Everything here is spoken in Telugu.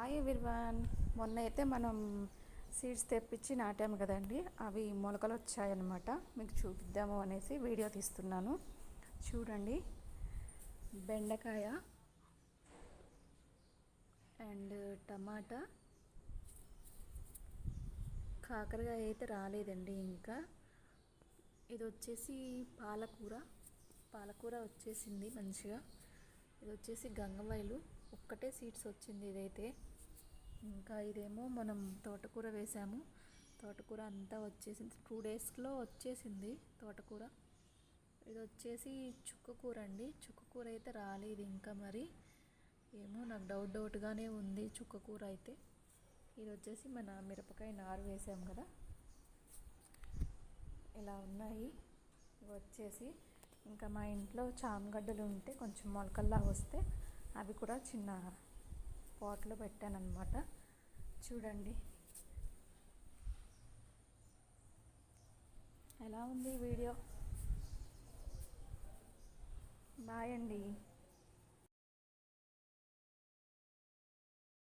Hi everyone. మొన్న అయితే మనం సీడ్స్ తెప్పించి నాటాము కదండి, అవి మొలకలు వచ్చాయన్నమాట. మీకు చూపిద్దాము అనేసి వీడియో తీస్తున్నాను. చూడండి, బెండకాయ అండ్ టమాటా, కాకరకాయ అయితే రాలేదండి ఇంకా. ఇది వచ్చేసి పాలకూర వచ్చేసింది మంచిగా. ఇది వచ్చేసి గంగవాయిలు, ఒక్కటే సీడ్స్ వచ్చింది ఇదైతే. ఇంకా ఇదేమో మనం తోటకూర వేసాము. తోటకూర అంతా వచ్చేసింది, 2 డేస్లో వచ్చేసింది తోటకూర. ఇది వచ్చేసి చుక్కకూర అండి. చుక్కకూర అయితే రాలేదు ఇంకా, మరి ఏమో నాకు డౌట్గానే ఉంది చుక్కకూర అయితే. ఇది వచ్చేసి మన మిరపకాయ నారు వేసాము కదా, ఇలా ఉన్నాయి ఇవి వచ్చేసి. ఇంకా మా ఇంట్లో చామగడ్డలు ఉంటే కొంచెం మొలకల్లా వస్తే అవి కూడా చిన్న పాట్లో పెట్టానన్నమాట. చూడండి ఎలా ఉంది వీడియో. బాయ్ అండి.